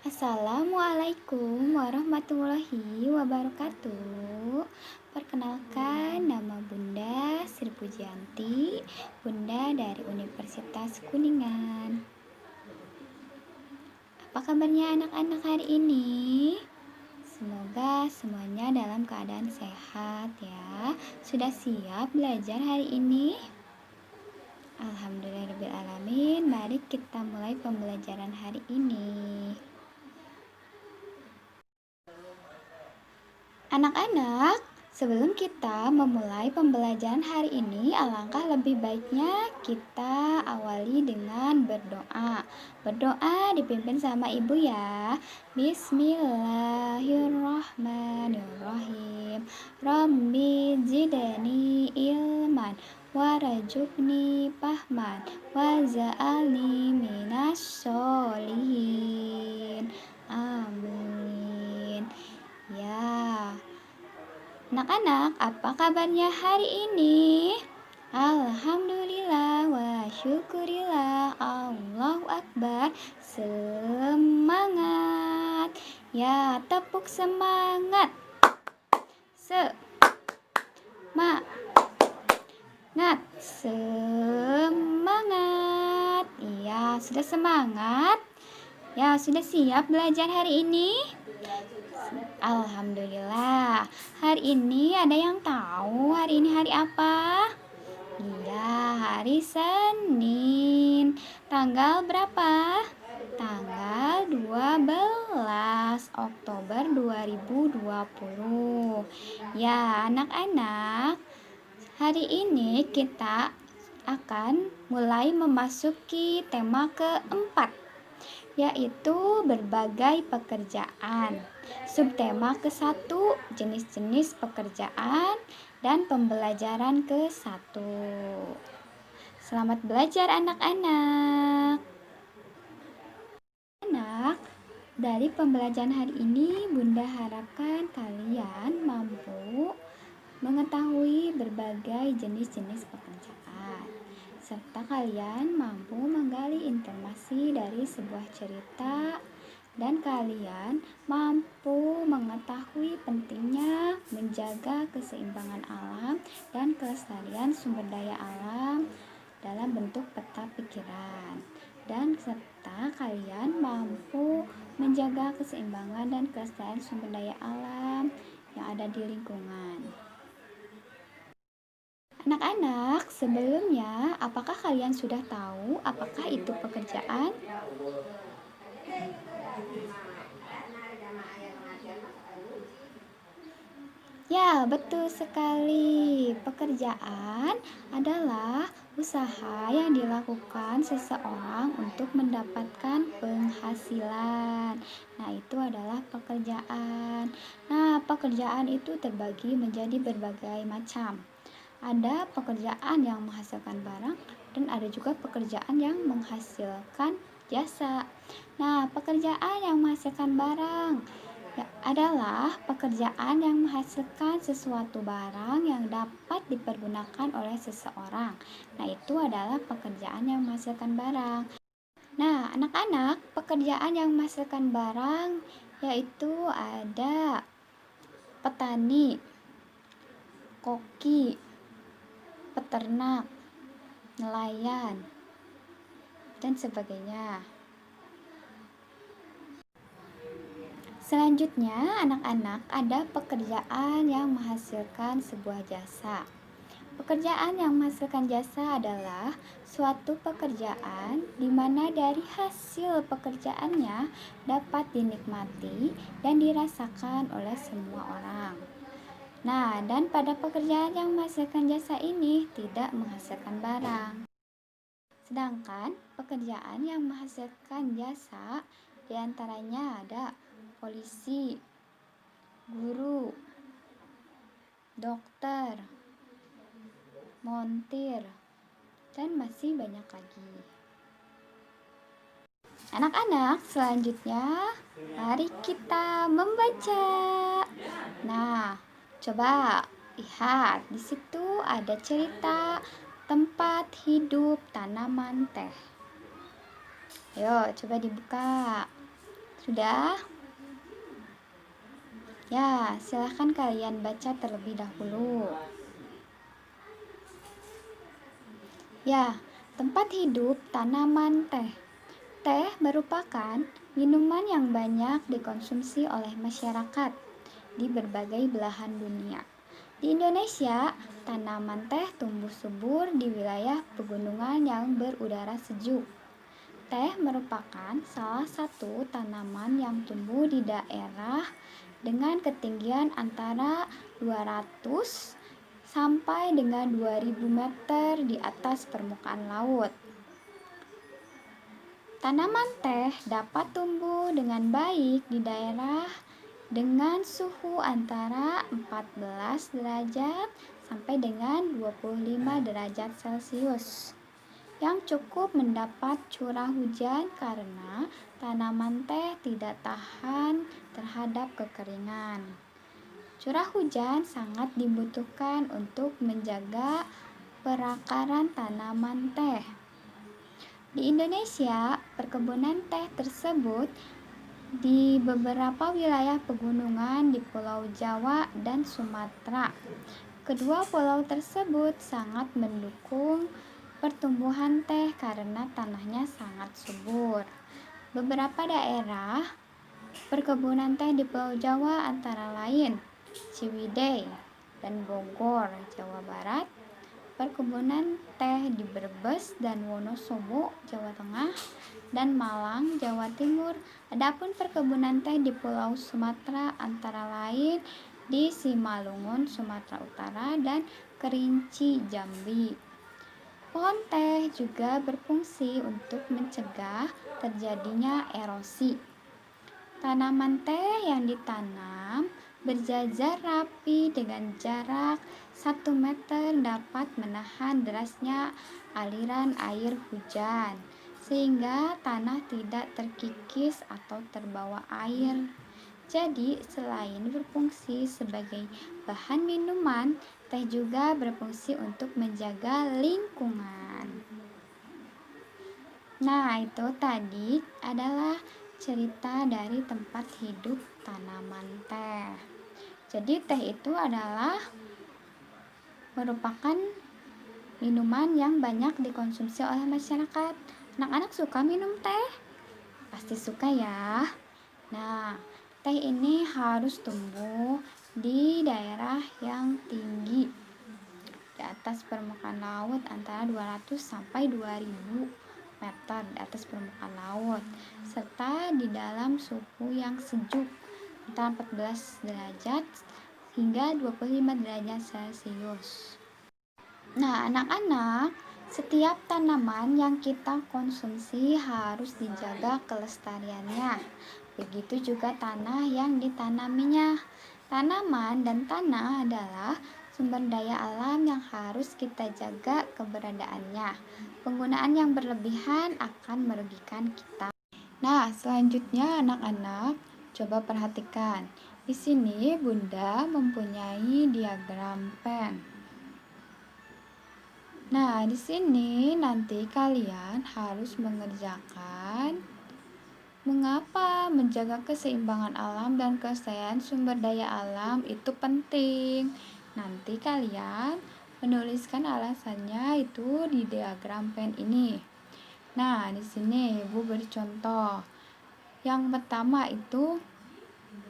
Assalamualaikum warahmatullahi wabarakatuh. Perkenalkan, nama Bunda Sri Pujianti, Bunda dari Universitas Kuningan. Apa kabarnya anak-anak hari ini? Semoga semuanya dalam keadaan sehat ya. Sudah siap belajar hari ini? Alhamdulillahirrahmanirrahim. Mari kita mulai pembelajaran hari ini. Anak-anak, sebelum kita memulai pembelajaran hari ini, alangkah lebih baiknya kita awali dengan berdoa. Berdoa dipimpin sama ibu ya. Bismillahirrahmanirrahim. Rabbi zidni ilman warajukni fahman waj'alni minas sholihin. Amin. Ya, anak-anak, apa kabarnya hari ini? Alhamdulillah wa syukurillah, Allahu Akbar. Semangat. Ya, tepuk semangat. Semangat. Iya, sudah semangat? Ya, sudah siap belajar hari ini? Alhamdulillah. Hari ini ada yang tahu hari ini hari apa? Iya, hari Senin. Tanggal berapa? Tanggal 12 Oktober 2020. Ya, anak-anak, hari ini kita akan mulai memasuki tema keempat, yaitu berbagai pekerjaan. Subtema ke-1, jenis-jenis pekerjaan, dan pembelajaran ke-1. Selamat belajar anak-anak. Anak, dari pembelajaran hari ini Bunda harapkan kalian mampu mengetahui berbagai jenis-jenis pekerjaan, serta kalian mampu menggali informasi dari sebuah cerita, dan kalian mampu mengetahui pentingnya menjaga keseimbangan alam dan kelestarian sumber daya alam dalam bentuk peta pikiran, dan serta kalian mampu menjaga keseimbangan dan kelestarian sumber daya alam yang ada di lingkungan. Anak-anak, sebelumnya apakah kalian sudah tahu apakah itu pekerjaan? Ya, betul sekali. Pekerjaan adalah usaha yang dilakukan seseorang untuk mendapatkan penghasilan. Nah, itu adalah pekerjaan. Nah, pekerjaan itu terbagi menjadi berbagai macam. Ada pekerjaan yang menghasilkan barang dan ada juga pekerjaan yang menghasilkan jasa. Nah, pekerjaan yang menghasilkan barang adalah pekerjaan yang menghasilkan sesuatu barang yang dapat dipergunakan oleh seseorang. Nah, itu adalah pekerjaan yang menghasilkan barang. Nah, anak-anak, pekerjaan yang menghasilkan barang yaitu ada petani, koki, peternak, nelayan, dan sebagainya. Selanjutnya, anak-anak, ada pekerjaan yang menghasilkan sebuah jasa. Pekerjaan yang menghasilkan jasa adalah suatu pekerjaan di mana dari hasil pekerjaannya dapat dinikmati dan dirasakan oleh semua orang. Nah, dan pada pekerjaan yang menghasilkan jasa ini tidak menghasilkan barang. Sedangkan pekerjaan yang menghasilkan jasa diantaranya ada polisi, guru, dokter, montir, dan masih banyak lagi. Anak-anak, selanjutnya mari kita membaca. Nah, coba lihat di situ ada cerita tempat hidup tanaman teh. Ayo, coba dibuka. Sudah? Ya, silahkan kalian baca terlebih dahulu. Ya, tempat hidup tanaman teh. Teh merupakan minuman yang banyak dikonsumsi oleh masyarakat di berbagai belahan dunia. Di Indonesia, tanaman teh tumbuh subur di wilayah pegunungan yang berudara sejuk. Teh merupakan salah satu tanaman yang tumbuh di daerah dengan ketinggian antara 200 sampai dengan 2000 meter di atas permukaan laut. Tanaman teh dapat tumbuh dengan baik di daerah dengan suhu antara 14 derajat sampai dengan 25 derajat Celcius yang cukup mendapat curah hujan karena tanaman teh tidak tahan terhadap kekeringan. Curah hujan sangat dibutuhkan untuk menjaga perakaran tanaman teh. Di Indonesia, perkebunan teh tersebut di beberapa wilayah pegunungan di Pulau Jawa dan Sumatera. Kedua pulau tersebut sangat mendukung pertumbuhan teh karena tanahnya sangat subur. Beberapa daerah perkebunan teh di Pulau Jawa antara lain Ciwidey dan Bogor, Jawa Barat, perkebunan teh di Brebes dan Wonosobo, Jawa Tengah, dan Malang, Jawa Timur. Adapun perkebunan teh di Pulau Sumatera antara lain di Simalungun, Sumatera Utara, dan Kerinci, Jambi. Pohon teh juga berfungsi untuk mencegah terjadinya erosi. Tanaman teh yang ditanam berjajar rapi dengan jarak 1 meter dapat menahan derasnya aliran air hujan, sehingga tanah tidak terkikis atau terbawa air. Jadi, selain berfungsi sebagai bahan minuman, teh juga berfungsi untuk menjaga lingkungan. Nah, itu tadi adalah cerita dari tempat hidup tanaman teh. Jadi, teh itu adalah merupakan minuman yang banyak dikonsumsi oleh masyarakat. Anak-anak suka minum teh? Pasti suka ya. Nah, teh ini harus tumbuh di daerah yang tinggi di atas permukaan laut antara 200 sampai 2000 meter di atas permukaan laut, serta di dalam suhu yang sejuk antara 14 derajat hingga 25 derajat Celcius. Nah, anak-anak, setiap tanaman yang kita konsumsi harus dijaga kelestariannya. Begitu juga tanah yang ditanaminya. Tanaman dan tanah adalah sumber daya alam yang harus kita jaga keberadaannya. Penggunaan yang berlebihan akan merugikan kita. Nah, selanjutnya anak-anak, coba perhatikan. Di sini Bunda mempunyai diagram pen. Nah, di sini nanti kalian harus mengerjakan mengapa menjaga keseimbangan alam dan kelestarian sumber daya alam itu penting. Nanti kalian menuliskan alasannya itu di diagram pen ini. Nah, di sini Ibu beri contoh. Yang pertama itu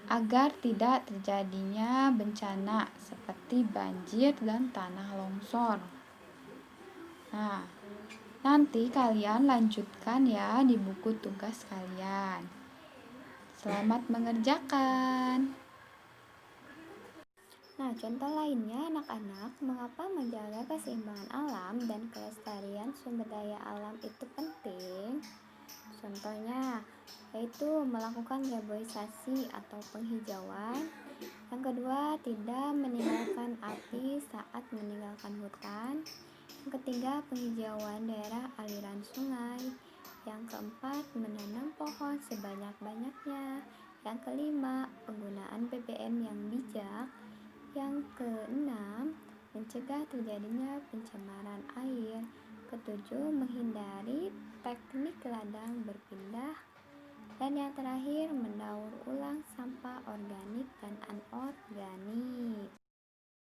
agar tidak terjadinya bencana seperti banjir dan tanah longsor. Nah, nanti kalian lanjutkan ya di buku tugas kalian. Selamat mengerjakan. Nah, contoh lainnya anak-anak, mengapa menjaga keseimbangan alam dan kelestarian sumber daya alam itu penting? Contohnya, yaitu melakukan reboisasi atau penghijauan. Yang kedua, tidak meninggalkan api saat meninggalkan hutan. Yang ketiga, penghijauan daerah aliran sungai. Yang keempat, menanam pohon sebanyak-banyaknya. Yang kelima, penggunaan BBM yang bijak. Yang keenam, mencegah terjadinya pencemaran air. Ketujuh, menghindari teknik ladang berpindah. Dan yang terakhir, mendaur ulang sampah organik dan anorganik.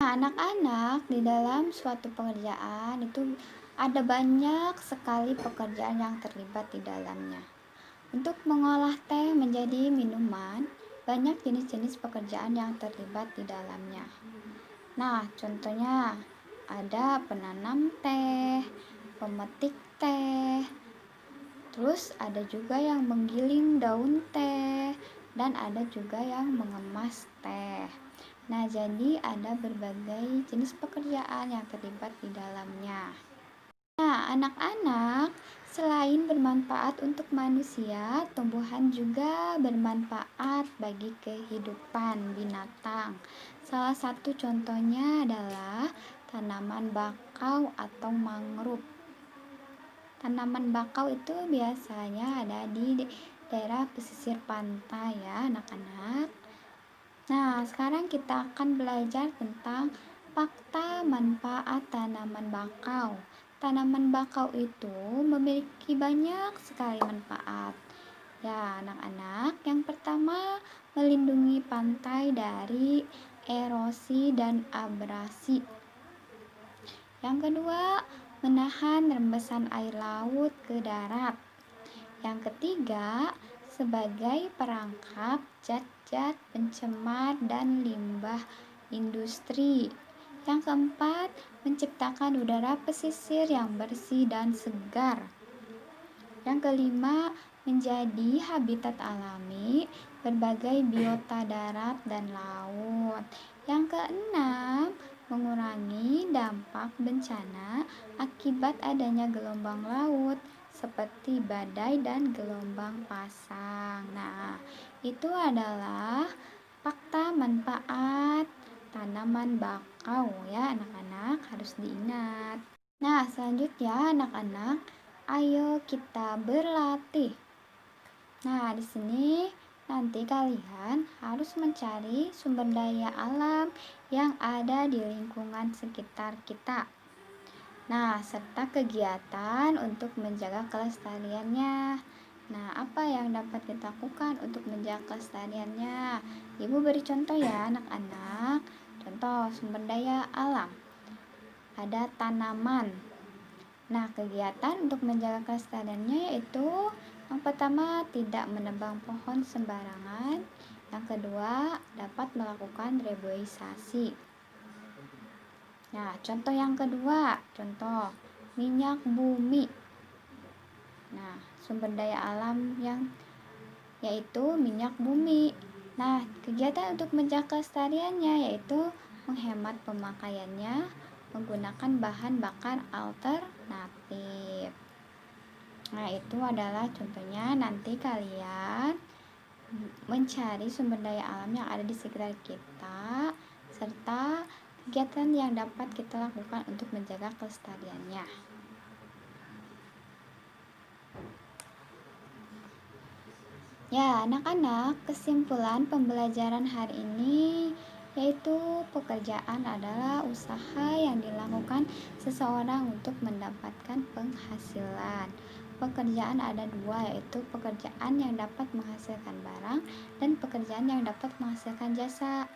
Nah, anak-anak, di dalam suatu pekerjaan itu ada banyak sekali pekerjaan yang terlibat di dalamnya. Untuk mengolah teh menjadi minuman, banyak jenis-jenis pekerjaan yang terlibat di dalamnya. Nah, contohnya ada penanam teh, pemetik teh, terus ada juga yang menggiling daun teh, dan ada juga yang mengemas teh. Nah, jadi ada berbagai jenis pekerjaan yang terlibat di dalamnya. Nah, anak-anak, selain bermanfaat untuk manusia, tumbuhan juga bermanfaat bagi kehidupan binatang. Salah satu contohnya adalah tanaman bakau atau mangrove. Tanaman bakau itu biasanya ada di daerah pesisir pantai ya, anak-anak. Nah, sekarang kita akan belajar tentang fakta manfaat tanaman bakau. Tanaman bakau itu memiliki banyak sekali manfaat. Ya, anak-anak, yang pertama, melindungi pantai dari erosi dan abrasi. Yang kedua, menahan rembesan air laut ke darat. Yang ketiga, sebagai perangkap zat-zat pencemar dan limbah industri. Yang keempat, menciptakan udara pesisir yang bersih dan segar. Yang kelima, menjadi habitat alami berbagai biota darat dan laut. Yang keenam, mengurangi dampak bencana akibat adanya gelombang laut seperti badai dan gelombang pasang. Nah, itu adalah fakta manfaat tanaman bakau ya, anak-anak, harus diingat. Nah, selanjutnya anak-anak, ayo kita berlatih. Nah, di sini nanti kalian harus mencari sumber daya alam yang ada di lingkungan sekitar kita. Nah, serta kegiatan untuk menjaga kelestariannya. Nah, apa yang dapat kita lakukan untuk menjaga kelestariannya? Ibu beri contoh ya, anak-anak. Contoh sumber daya alam. Ada tanaman. Nah, kegiatan untuk menjaga kelestariannya yaitu yang pertama, tidak menebang pohon sembarangan. Yang kedua, dapat melakukan reboisasi. Nah, contoh yang kedua, contoh minyak bumi. Nah, sumber daya alam yang yaitu minyak bumi. Nah, kegiatan untuk menjaga kelestariannya yaitu menghemat pemakaiannya, menggunakan bahan bakar alternatif. Nah, itu adalah contohnya. Nanti kalian mencari sumber daya alam yang ada di sekitar kita serta kegiatan yang dapat kita lakukan untuk menjaga kelestariannya. Ya, anak-anak, kesimpulan pembelajaran hari ini yaitu pekerjaan adalah usaha yang dilakukan seseorang untuk mendapatkan penghasilan. Pekerjaan ada dua, yaitu pekerjaan yang dapat menghasilkan barang dan pekerjaan yang dapat menghasilkan jasa.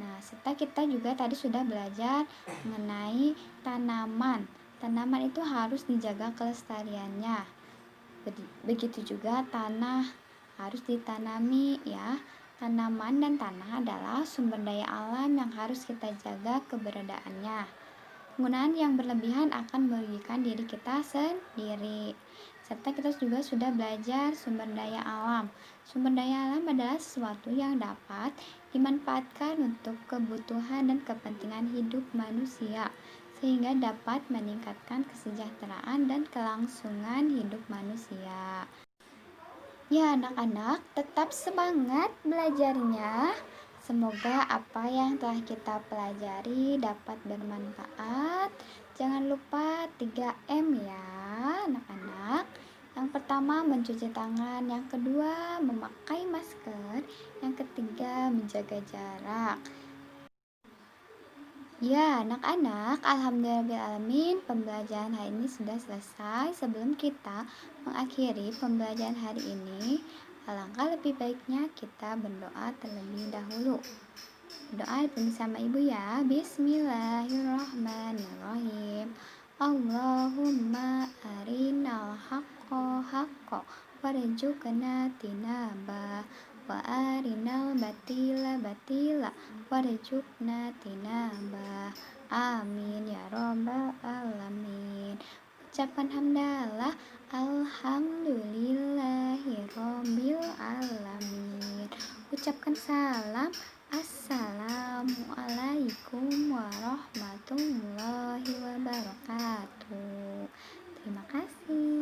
Nah, serta kita juga tadi sudah belajar mengenai tanaman. Tanaman itu harus dijaga kelestariannya. Begitu juga tanah harus ditanami ya. Tanaman dan tanah adalah sumber daya alam yang harus kita jaga keberadaannya. Penggunaan yang berlebihan akan merugikan diri kita sendiri. Serta kita juga sudah belajar sumber daya alam. Sumber daya alam adalah sesuatu yang dapat dimanfaatkan untuk kebutuhan dan kepentingan hidup manusia, sehingga dapat meningkatkan kesejahteraan dan kelangsungan hidup manusia. Ya, anak-anak, tetap semangat belajarnya. Semoga apa yang telah kita pelajari dapat bermanfaat. Jangan lupa 3M ya, anak-anak. Yang pertama, mencuci tangan. Yang kedua, memakai masker. Yang ketiga, menjaga jarak. Ya, anak-anak, alhamdulillahirrahmanirrahim, pembelajaran hari ini sudah selesai. Sebelum kita mengakhiri pembelajaran hari ini, alangkah lebih baiknya kita berdoa terlebih dahulu. Doa dipimpin sama ibu ya. Bismillahirrahmanirrahim. Allahumma arinal haqqo haqqo warzuqna tinaba wa arinal batila batila warzuqna tinaba. Amin ya robbal alamin. Ucapkan hamdalah alhamdulillahi robbil alamin. Ucapkan salam assalamualaikum warahmatullahi wabarakatuh. Terima kasih.